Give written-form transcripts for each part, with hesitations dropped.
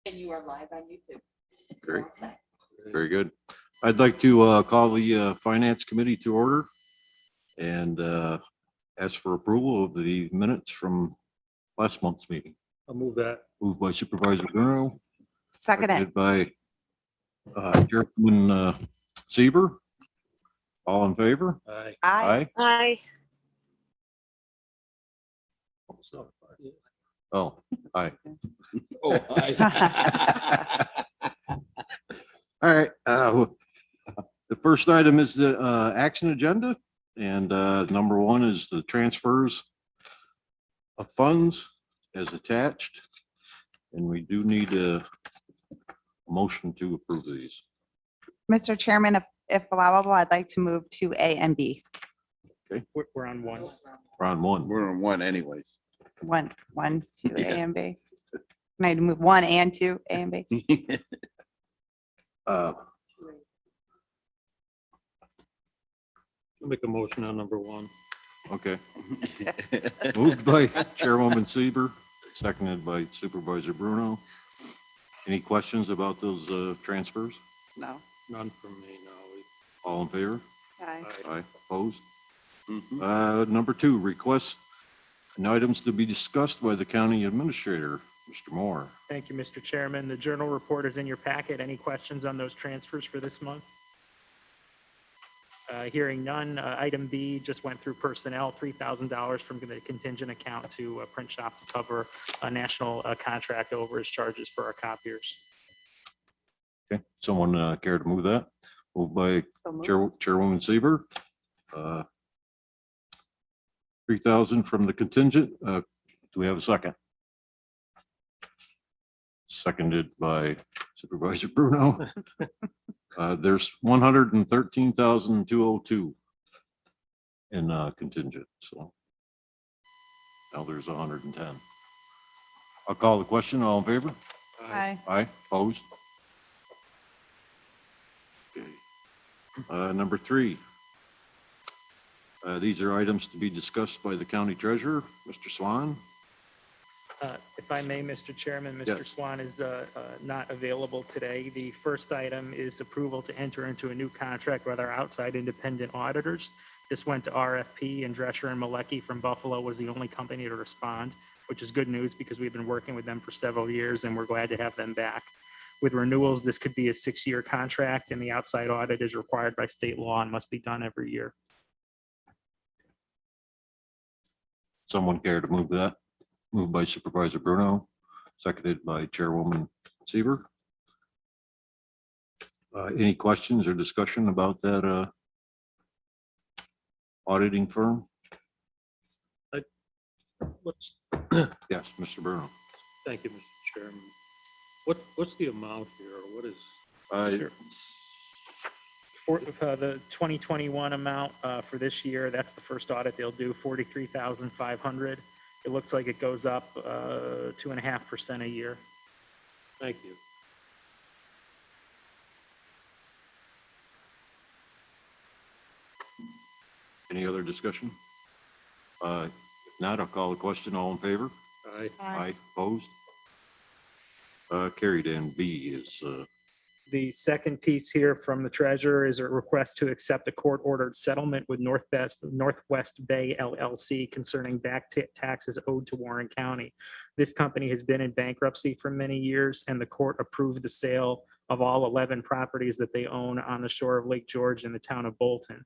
And you are live on YouTube. Great. Very good. I'd like to call the Finance Committee to order and ask for approval of the minutes from last month's meeting. I'll move that. Moved by Supervisor Bruno. Second it. Seconded by Chairwoman Sieber. All in favor? Aye. Aye. Aye. Oh, aye. Oh, aye. All right. The first item is the action agenda, and number one is the transfers of funds as attached, and we do need a motion to approve these. Mr. Chairman, if allowable, I'd like to move to A and B. We're on one. Round one. We're on one anyways. One, two, A Yeah. and B. Can I move one and two, A and B? Uh, I'll make a motion on number one. Okay. Moved by Chairwoman Sieber, seconded by Supervisor Bruno. Any questions about those transfers? No. None from me, no. All in favor? Aye. Aye. Opposed? Mhm. Number two, request and items to be discussed by the county administrator, Mr. Moore. Thank you, Mr. Chairman. The journal report is in your packet. Any questions on those transfers for this month? Hearing none. Item B just went through personnel, $3,000 from the contingent account to print shop to cover a national contract overage charges for our copiers. Okay, someone care to move that? Moved by So moved. Chairwoman Sieber. 3,000 from the contingent. Do we have a second? Seconded by Supervisor Bruno. There's 113,202 in contingent, so now there's 110. I'll call the question. All in favor? Aye. Aye. Opposed? Okay. Number three. These are items to be discussed by the county treasurer, Mr. Swan. If I may, Mr. Chairman, Mr. Yes. Swan is not available today. The first item is approval to enter into a new contract with our outside independent auditors. This went to RFP, and Drescher and Malecki from Buffalo was the only company to respond, which is good news because we've been working with them for several years and we're glad to have them back. With renewals, this could be a 6-year contract, and the outside audit is required by state law and must be done every year. Someone care to move that? Moved by Supervisor Bruno, seconded by Chairwoman Sieber. Any questions or discussion about that auditing firm? What's, Yes, Mr. Bruno. thank you, Mr. Chairman. What's the amount here? Or what is, Sure. For the 2021 amount for this year, that's the first audit they'll do, 43,500. It looks like it goes up 2.5% a year. thank you. Any other discussion? If not, I'll call the question. All in favor? Aye. Aye. Opposed? Carried. And B is The second piece here from the treasurer is a request to accept a court-ordered settlement with Northwest Bay LLC concerning back taxes owed to Warren County. This company has been in bankruptcy for many years, and the court approved the sale of all 11 properties that they own on the shore of Lake George in the town of Bolton.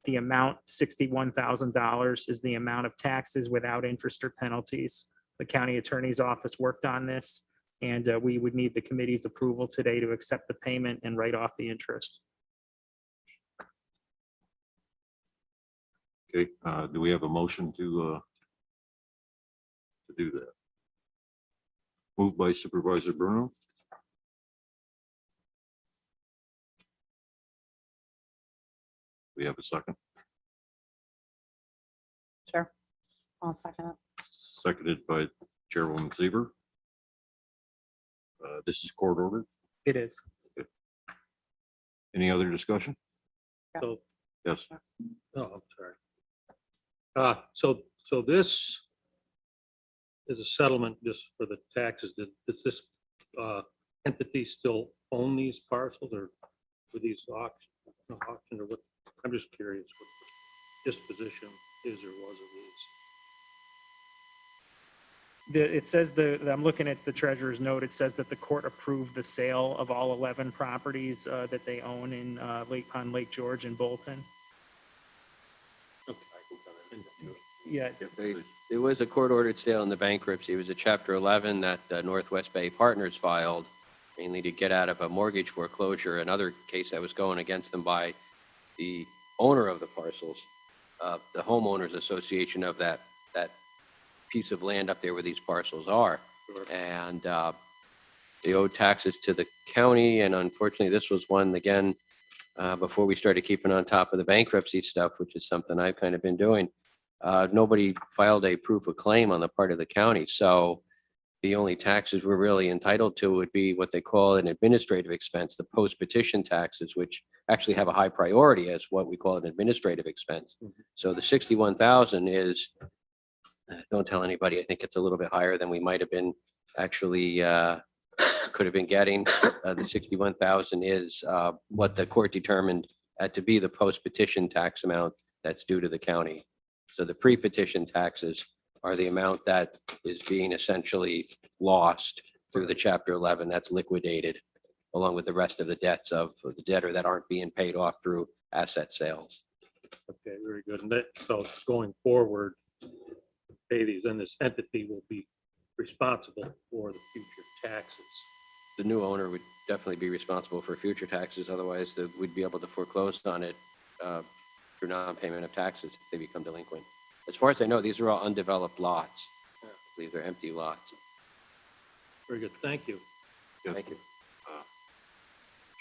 The amount, $61,000, is the amount of taxes without interest or penalties. The county attorney's office worked on this, and we would need the committee's approval today to accept the payment and write off the interest. okay. Do we have a motion to do that? Moved by Supervisor Bruno. We have a second. Sure. I'll second it. Seconded by Chairwoman Sieber. This is court ordered. It is. Any other discussion? So, Yes. oh, I'm sorry. So this is a settlement just for the taxes. Does this entities still own these parcels, or were these auctioned, or what? I'm just curious what the disposition is or was of these. It says I'm looking at the treasurer's note. It says that the court approved the sale of all 11 properties that they own in Lake George and Bolton. Okay. Yeah, There was a court-ordered sale in the bankruptcy. It was a Chapter 11 that Northwest Bay Partners filed, mainly to get out of a mortgage foreclosure, another case that was going against them by the owner of the parcels, the homeowners association of that piece of land up there where these parcels are. Sure. And they owed taxes to the county, and unfortunately, this was one, again, before we started keeping on top of the bankruptcy stuff, which is something I've kind of been doing. Nobody filed a proof of claim on the part of the county. So the only taxes we're really entitled to would be what they call an administrative expense, the post-petition taxes, which actually have a high priority as what we call an administrative expense. So the 61,000 is, don't tell anybody, I think it's a little bit higher than we might have been actually could have been getting. The 61,000 is what the court determined to be the post-petition tax amount that's due to the county. So the pre-petition taxes are the amount that is being essentially lost through the Chapter 11 that's liquidated, along with the rest of the debts of the debtor that aren't being paid off through asset sales. Okay, very good. And that, so going forward, pay these, and this entity will be responsible for the future taxes. The new owner would definitely be responsible for future taxes. Otherwise, we'd be able to foreclose on it through non-payment of taxes if they become delinquent. As far as I know, these are all undeveloped lots. I believe they're empty lots. Very good. Thank you. Yes. Thank you.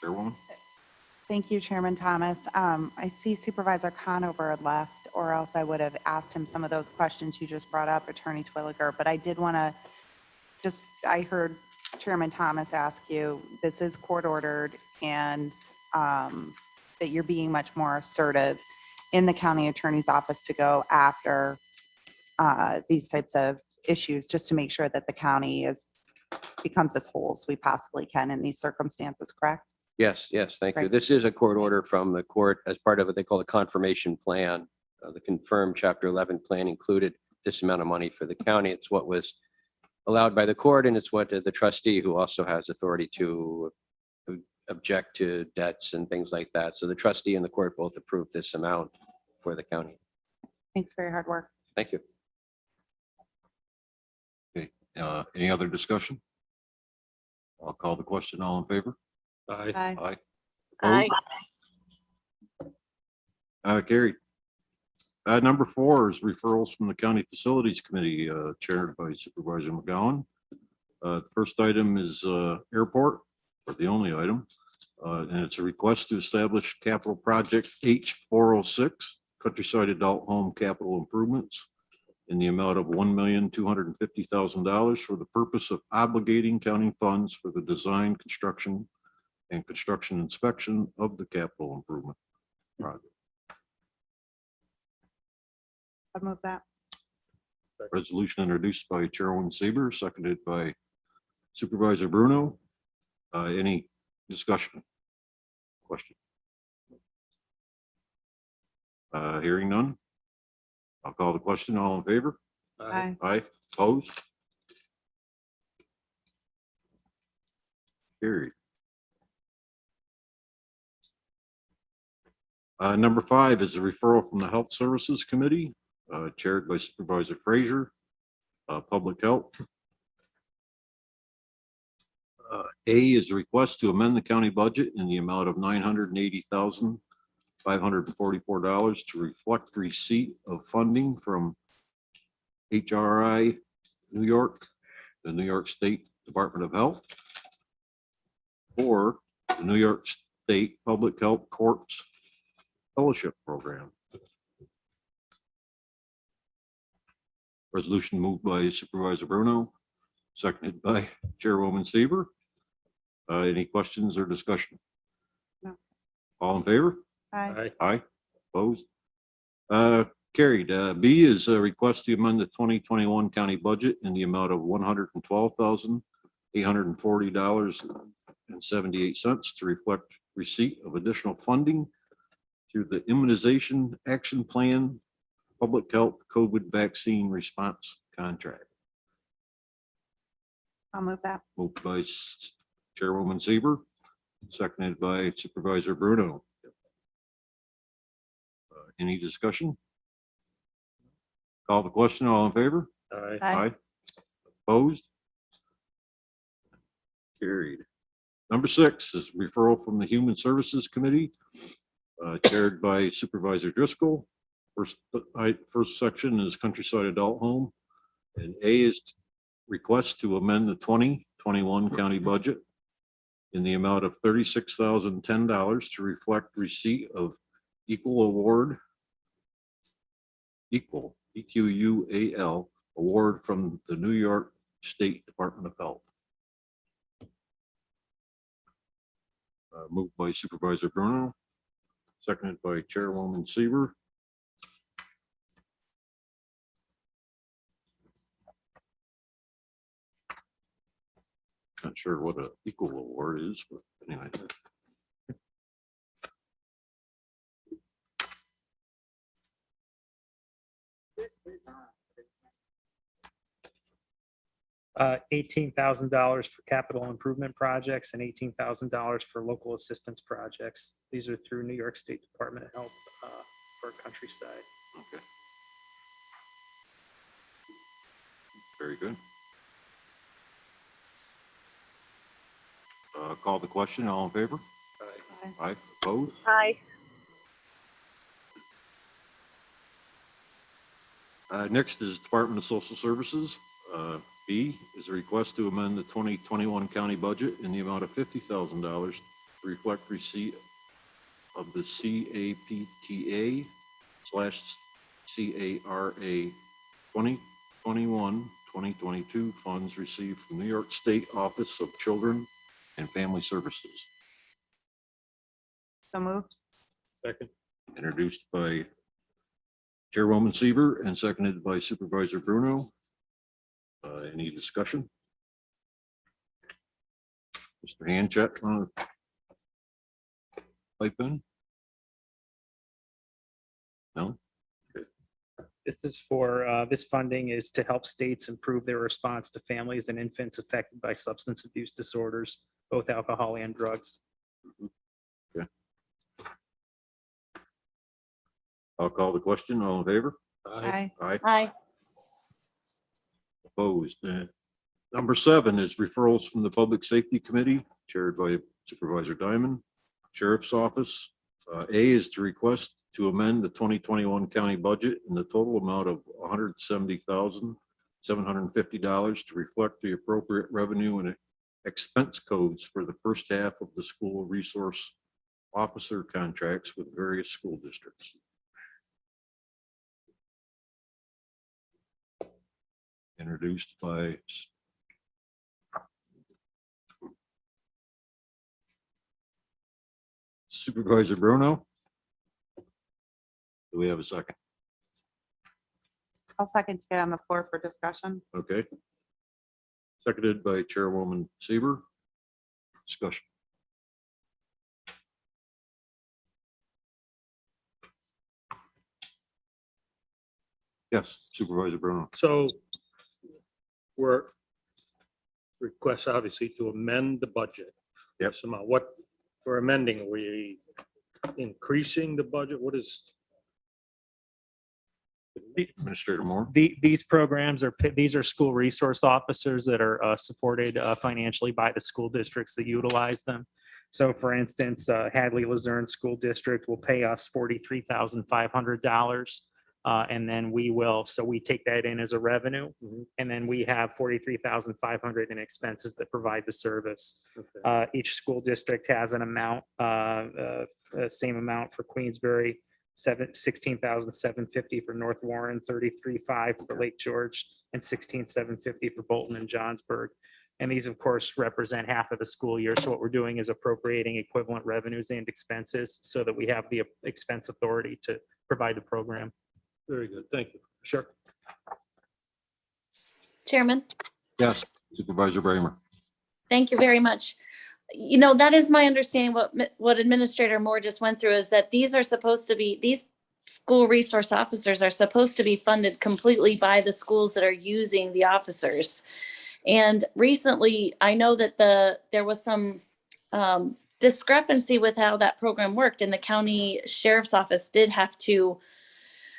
Chairwoman? Thank you, Chairman Thomas. I see Supervisor Conover left, or else I would have asked him some of those questions you just brought up, Attorney Twilliger. But I did want to I heard Chairman Thomas ask you, this is court ordered, and that you're being much more assertive in the county attorney's office to go after these types of issues, just to make sure that the county becomes as whole as we possibly can in these circumstances, correct? Yes, thank you. Great. This is a court order from the court as part of what they call a confirmation plan. The confirmed Chapter 11 plan included this amount of money for the county. It's what was allowed by the court, and it's what the trustee, who also has authority to object to debts and things like that. So the trustee and the court both approved this amount for the county. Thanks for your hard work. Thank you. Okay, any other discussion? I'll call the question. All in favor? Aye. Aye. Opposed? Carried. Number 4 is referrals from the County Facilities Committee, chaired by Supervisor McGowan. The first item is airport, or the only item, and it's a request to establish capital project H406, Countryside Adult Home Capital Improvements, in the amount of $1,250,000 for the purpose of obligating county funds for the design, construction, and construction inspection of the capital improvement project. I'll move that. Resolution introduced by Chairwoman Saber, seconded by Supervisor Bruno. Any discussion? Question? Hearing none. I'll call the question. All in favor? Aye. Aye. Opposed? Carried. Number 5 is a referral from the Health Services Committee, chaired by Supervisor Frazier, Public Health. A is a request to amend the county budget in the amount of $980,544 to reflect receipt of funding from HRI New York, the New York State Department of Health, or the New York State Public Health Corps Fellowship Program. Resolution moved by Supervisor Bruno, seconded by Chairwoman Saber. Any questions or discussion? No. All in favor? Aye. Aye. Opposed? Carried. B is a request to amend the 2021 county budget in the amount of $112,840 $1,000,000.78 to reflect receipt of additional funding through the Immunization Action Plan Public Health COVID Vaccine Response Contract. I'll move that. Moved by Chairwoman Seaver, seconded by Supervisor Bruno. Any discussion? Call the question. All in favor? Aye. Opposed? Carried. Number 6 is referral from the Human Services Committee, chaired by Supervisor Driscoll. First section is Countryside Adult Home, and A is request to amend the 2021 county budget in the amount of $36,010 to reflect receipt of EQUAL, EQUAL award from the New York State Department of Health. Moved by Supervisor Bruno, seconded by Chairwoman Seaver. Not sure what an equal award is, but anyway. $18,000 for capital improvement projects and $18,000 for local assistance projects. These are through New York State Department of Health for Countryside. Okay. Very good. Call the question. All in favor? Aye. Aye. Opposed? Aye. Next is Department of Social Services. B is a request to amend the 2021 county budget in the amount of $50,000 to reflect receipt of the CAPTA/CARA 2021-2022 funds received from New York State Office of Children and Family Services. So moved. Second. Introduced by Chairwoman Seaver and seconded by Supervisor Bruno. Any discussion? Mr. Hanchett, want to pipe in? No? This is for, this funding is to help states improve their response to families and infants affected by substance abuse disorders, both alcohol and drugs. I'll call the question. All in favor? Aye. Aye. Aye. Opposed. Number 7 is referrals from the Public Safety Committee, chaired by Supervisor Diamond. Sheriff's Office. A is to request to amend the 2021 county budget in the total amount of $170,750 to reflect the appropriate revenue and expense codes for the first half of the school resource officer contracts with various school districts. Introduced by Supervisor Bruno. Do we have a second? I'll second to get on the floor for discussion. Okay. Seconded by Chairwoman Seaver. Discussion. Yes, Supervisor Bruno. So we're request obviously to amend the budget. Yep. Some amount. What we're amending, are we increasing the budget? What is? Administrator Moore. These programs are, these are school resource officers that are supported financially by the school districts that utilize them. So for instance, Hadley Luzerne School District will pay us $43,500. And then we will, so we take that in as a revenue. And then we have $43,500 in expenses that provide the service. Okay. Each school district has an amount, same amount for Queensbury, $16,750 for North Warren, $33,500 for Lake George, and $16,750 for Bolton and Johnsburg. And these, of course, represent half of the school year. So what we're doing is appropriating equivalent revenues and expenses so that we have the expense authority to provide the program. Very good. Thank you. Sure. Chairman, Yes, Supervisor Bramer. thank you very much. That is my understanding. What Administrator Moore just went through is that these school resource officers are supposed to be funded completely by the schools that are using the officers. And recently, I know that there was some discrepancy with how that program worked, and the county sheriff's office did have to,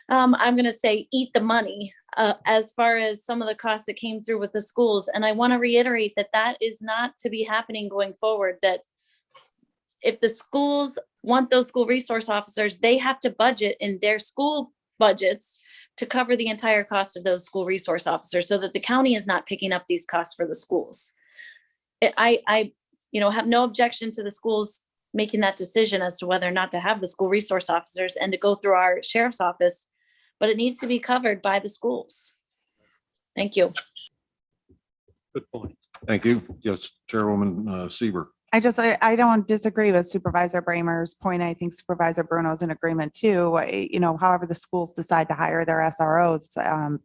I'm going to say, eat the money as far as some of the costs that came through with the schools. And I want to reiterate that that is not to be happening going forward, that if the schools want those school resource officers, they have to budget in their school budgets to cover the entire cost of those school resource officers, so that the county is not picking up these costs for the schools. I have no objection to the schools making that decision as to whether or not to have the school resource officers and to go through our sheriff's office, but it needs to be covered by the schools. Thank you. Good point. Thank you. Yes, Chairwoman Seaver. I don't disagree with Supervisor Bramer's point. I think Supervisor Bruno's in agreement too. However the schools decide to hire their SROs,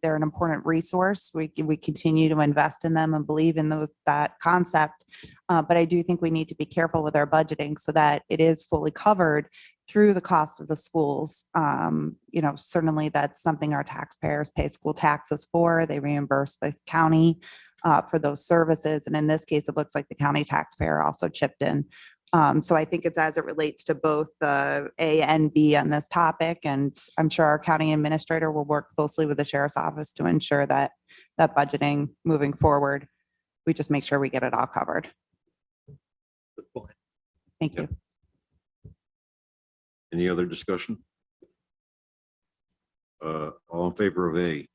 they're an important resource. We continue to invest in them and believe in that concept. But I do think we need to be careful with our budgeting so that it is fully covered through the cost of the schools. Certainly that's something our taxpayers pay school taxes for. They reimburse the county for those services. And in this case, it looks like the county taxpayer also chipped in. So I think it's as it relates to both A and B on this topic. And I'm sure our county administrator will work closely with the sheriff's office to ensure that budgeting moving forward, we just make sure we get it all covered. Good point. Thank you. Any other discussion? All in favor of A?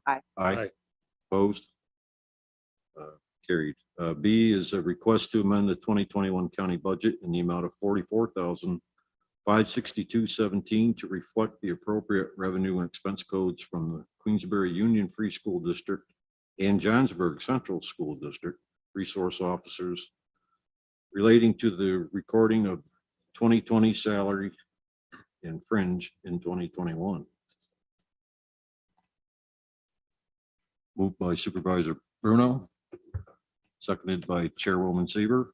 Aye. Aye. Opposed? Carried. B is a request to amend the 2021 county budget in the amount of $44,562.17 to reflect the appropriate revenue and expense codes from the Queensbury Union Free School District and Johnsburg Central School District resource officers relating to the recording of 2020 salary and fringe in 2021. Moved by Supervisor Bruno, seconded by Chairwoman Seaver.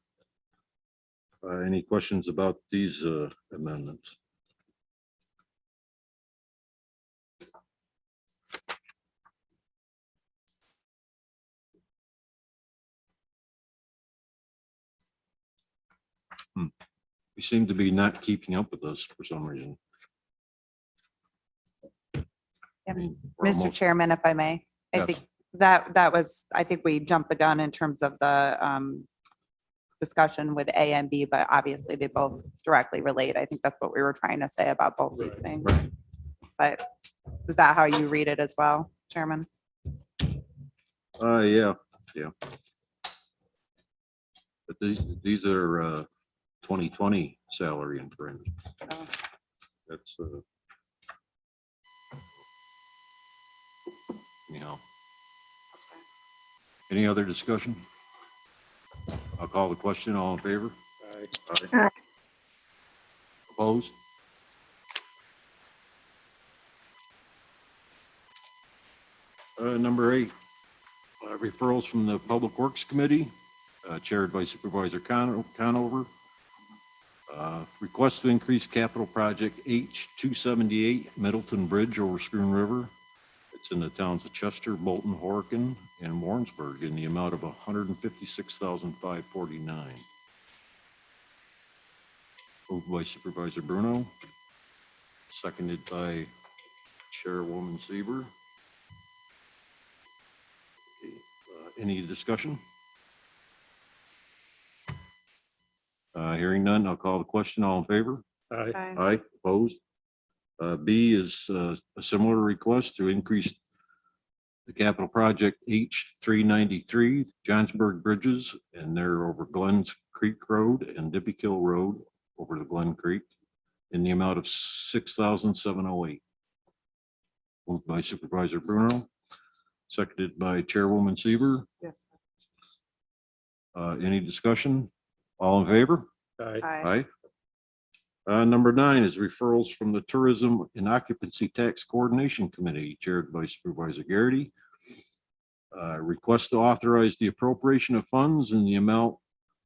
Any questions about these amendments? We seem to be not keeping up with this for some reason. Yeah. We're Mr. almost- Chairman, if I may, I Yes. think I think we jumped the gun in terms of the discussion with A and B, but obviously they both directly relate. I think that's what we were trying to say about both these things. Right. But is that how you read it as well, Chairman? Yeah. But these are 2020 salary and fringe. Oh. That's anyhow. Any other discussion? I'll call the question. All in favor? Aye. Opposed? Number 8, referrals from the Public Works Committee, chaired by Supervisor Conover. Request to increase capital project H-278 Middleton Bridge over Schroon River. It's in the towns of Chester, Bolton, Horicon, and Warrensburg in the amount of $156,549. Moved by Supervisor Bruno, seconded by Chairwoman Seaver. Any discussion? Hearing none, I'll call the question. All in favor? Aye. Aye. Aye, opposed. B is a similar request to increase the capital project H-393 Johnsburg Bridges, and they're over Glens Creek Road and Dibbykill Road over the Glen Creek in the amount of $6,708. Moved by Supervisor Bruno, seconded by Chairwoman Seaver. Yes. Any discussion? All in favor? Aye. Aye. Aye. Number 9 is referrals from the Tourism and Occupancy Tax Coordination Committee, chaired by Supervisor Garrity. Request to authorize the appropriation of funds in the amount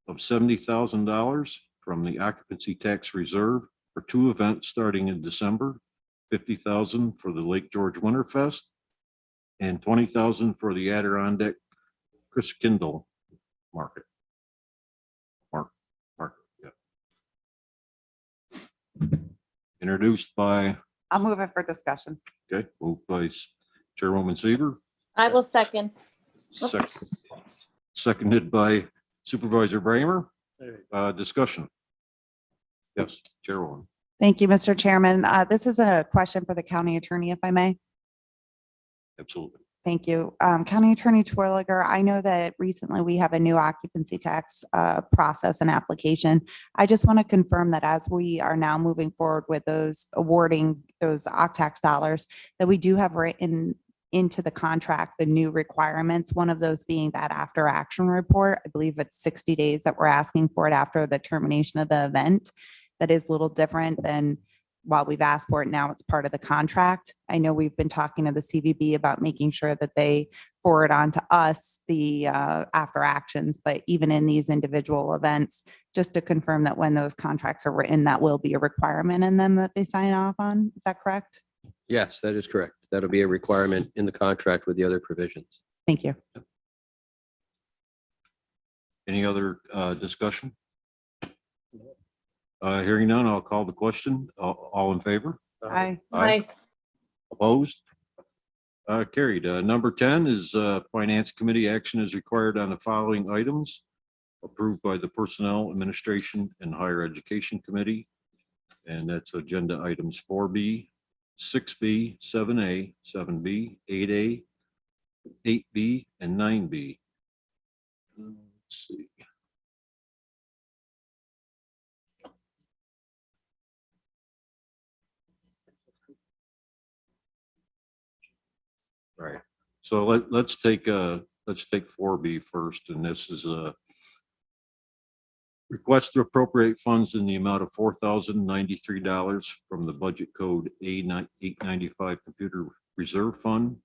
of $70,000 from the occupancy tax reserve for 2 events starting in December, $50,000 for the Lake George Winterfest, and $20,000 for the Adirondack Chris Kindle Market. Market, yeah. Introduced by, I'll move it for discussion. okay, moved by Chairwoman Seaver, I will second. seconded by Supervisor Bramer. There you go. Discussion. Yes, Chairwoman. Thank you, Mr. Chairman. This is a question for the county attorney, if I may. Absolutely. Thank you. County Attorney Twilliger, I know that recently we have a new occupancy tax process and application. I just want to confirm that as we are now moving forward with those awarding those tax dollars, that we do have written into the contract the new requirements, one of those being that after action report. I believe it's 60 days that we're asking for it after the termination of the event. That is a little different than while we've asked for it, now it's part of the contract. I know we've been talking to the CVB about making sure that they forward on to us the after actions, but even in these individual events, just to confirm that when those contracts are written, that will be a requirement in them that they sign off on. Is that correct? Yes, that is correct. That'll be a requirement in the contract with the other provisions. Thank you. Any other discussion? Hearing none, I'll call the question. All in favor? Aye. Aye. Opposed? Carried. Number 10 is Finance Committee action is required on the following items approved by the Personnel Administration and Higher Education Committee. And that's agenda items 4B, 6B, 7A, 7B, 8A, 8B, and 9B. Let's see. Right. So let's take 4B first, and this is a request to appropriate funds in the amount of $4,093 from the budget code A895 Computer Reserve Fund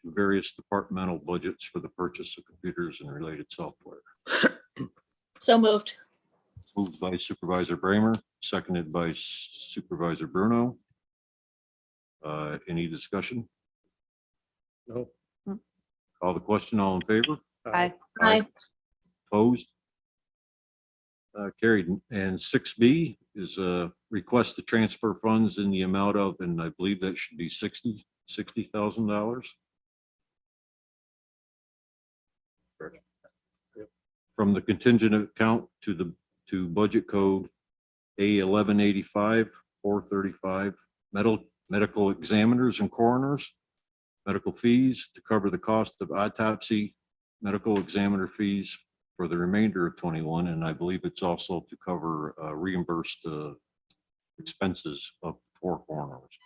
to various departmental budgets for the purchase of computers and related software. So moved. Moved by Supervisor Bramer, seconded by Supervisor Bruno. Any discussion? No. Call the question. All in favor? Aye. Aye. Opposed? Carried. And 6B is a request to transfer funds in the amount of, and I believe that should be $60,000. From the contingent account to budget code A1185 435 medical examiners and coroners, medical fees to cover the cost of autopsy, medical examiner fees for the remainder of 21. And I believe it's also to cover reimbursed expenses of 4 coroners.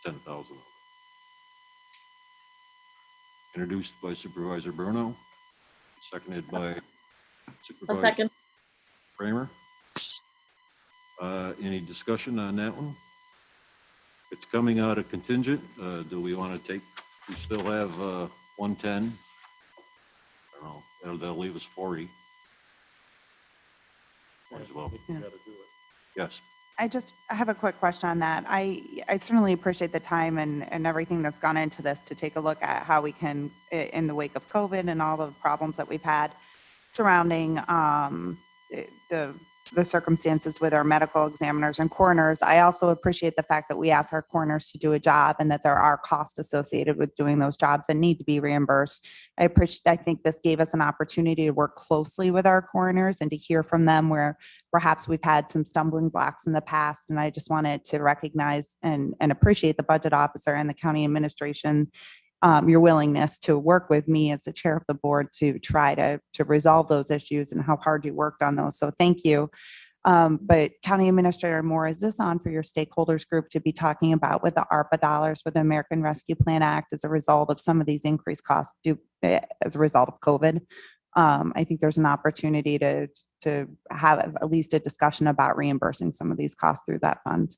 That's $10,000. Introduced by Supervisor Bruno, seconded by A Supervisor second. Kramer. Any discussion on that one? It's coming out of contingent. Do we want to we still have 110. I don't know, that'll leave us 40. Might as well. You gotta do it. Yes, I have a quick question on that. I certainly appreciate the time and everything that's gone into this to take a look at how we can, in the wake of COVID and all the problems that we've had surrounding the circumstances with our medical examiners and coroners. I also appreciate the fact that we ask our coroners to do a job and that there are costs associated with doing those jobs that need to be reimbursed. I think this gave us an opportunity to work closely with our coroners and to hear from them where perhaps we've had some stumbling blocks in the past. And I just wanted to recognize and appreciate the budget officer and the county administration, your willingness to work with me as the chair of the board to try to resolve those issues and how hard you worked on those. So thank you. But County Administrator Moore, is this on for your stakeholders group to be talking about with the ARPA dollars with the American Rescue Plan Act as a result of some of these increased costs as a result of COVID? I think there's an opportunity to have at least a discussion about reimbursing some of these costs through that fund,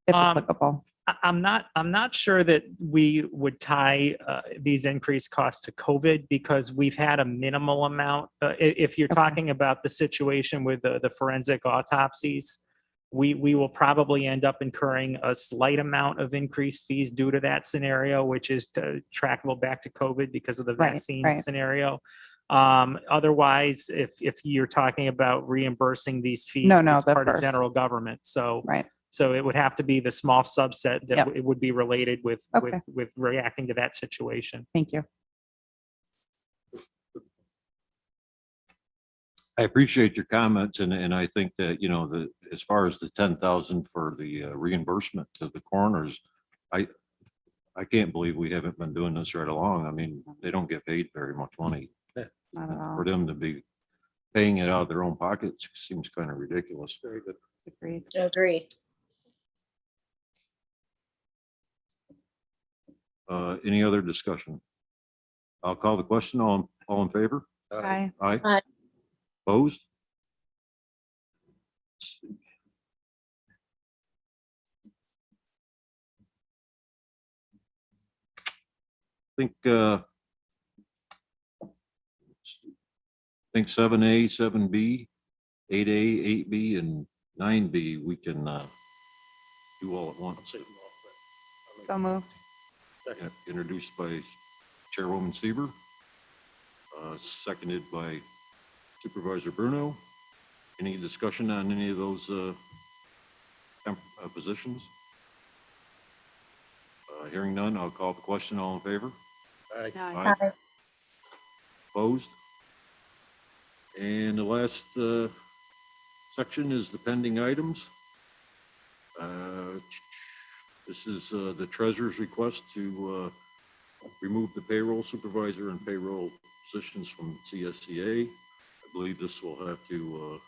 if applicable. I'm not sure that we would tie these increased costs to COVID because we've had a minimal amount. If you're Okay. talking about the situation with the forensic autopsies, we will probably end up incurring a slight amount of increased fees due to that scenario, which is trackable back to COVID because of the Right, vaccine right. scenario. Otherwise, if you're talking about reimbursing these fees, No, it's the part of first. general government. Right. So it would have to be the small subset that Yep. it would be related with Okay. reacting to that situation. Thank you. I appreciate your comments and I think that, as far as the 10,000 for the reimbursement to the coroners, I can't believe we haven't been doing this right along. I mean, they don't get paid very much money. Not at all. For them to be paying it out of their own pockets seems kind of ridiculous. Very good. Agreed. Agree. Any other discussion? I'll call the question. All in favor? Aye. Aye. Aye. Opposed? Think 7A, 7B, 8A, 8B, and 9B, we can do all at once. Take them off that. So moved. Second. Introduced by Chairwoman Sieber, seconded by Supervisor Bruno. Any discussion on any of those positions? Hearing none, I'll call the question. All in favor? Aye. Aye. Aye. Opposed? And the last section is the pending items. This is the treasurer's request to remove the payroll supervisor and payroll positions from CSCA. I believe this will have to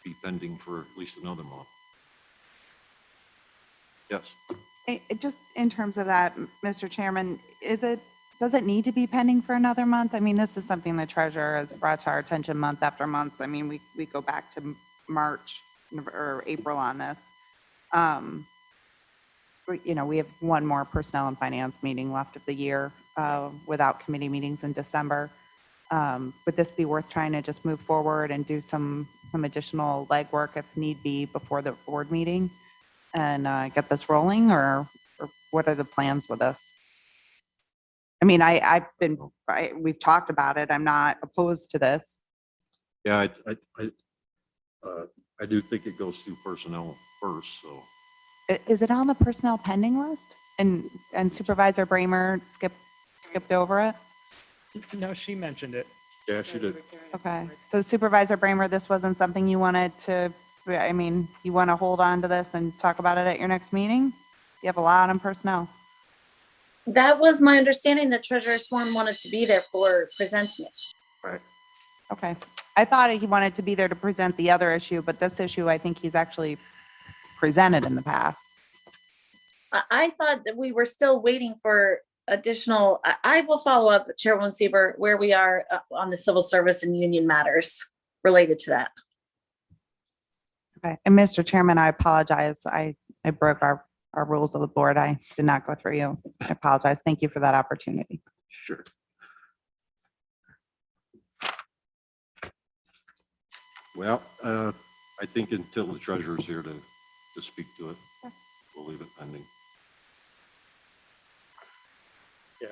be pending for at least another month. Yes. Just in terms of that, Mr. Chairman, does it need to be pending for another month? I mean, this is something the treasurer has brought to our attention month after month. I mean, we go back to March or April on this. We have one more personnel and finance meeting left of the year without committee meetings in December. Would this be worth trying to just move forward and do some additional legwork if need be before the board meeting and get this rolling, or what are the plans with this? I mean, we've talked about it. I'm not opposed to this. Yeah, I do think it goes through personnel first, so. Is it on the personnel pending list? And Supervisor Bramer skipped over it? No, she mentioned it. Yeah, she did. Okay, so Supervisor Bramer, this wasn't something you wanted to, I mean, you want to hold on to this and talk about it at your next meeting? You have a lot on personnel. That was my understanding that Treasurer Swan wanted to be there for presenting it. Right. Okay, I thought he wanted to be there to present the other issue, but this issue, I think he's actually presented in the past. I thought that we were still waiting for additional, I will follow up with Chairwoman Sieber where we are on the civil service and union matters related to that. Okay, and Mr. Chairman, I apologize. I broke our rules of the board. I did not go through you. I apologize. Thank you for that opportunity. Sure. Well, I think until the treasurer's here to speak to it, we'll leave it pending. Yeah,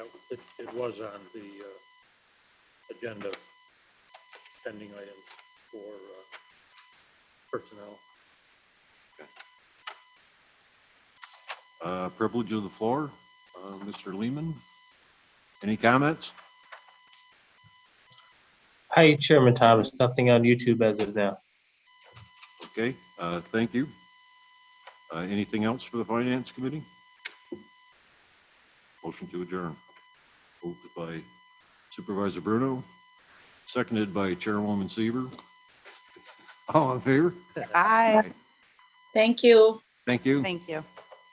it was on the agenda, pending items for personnel. Privilege of the floor, Mr. Lehman. Any comments? Hi, Chairman Thomas. Nothing on YouTube as of now. Okay, thank you. Anything else for the Finance Committee? Motion to adjourn. Moved by Supervisor Bruno, seconded by Chairwoman Sieber. All in favor? Aye. Thank you. Thank you. Thank you.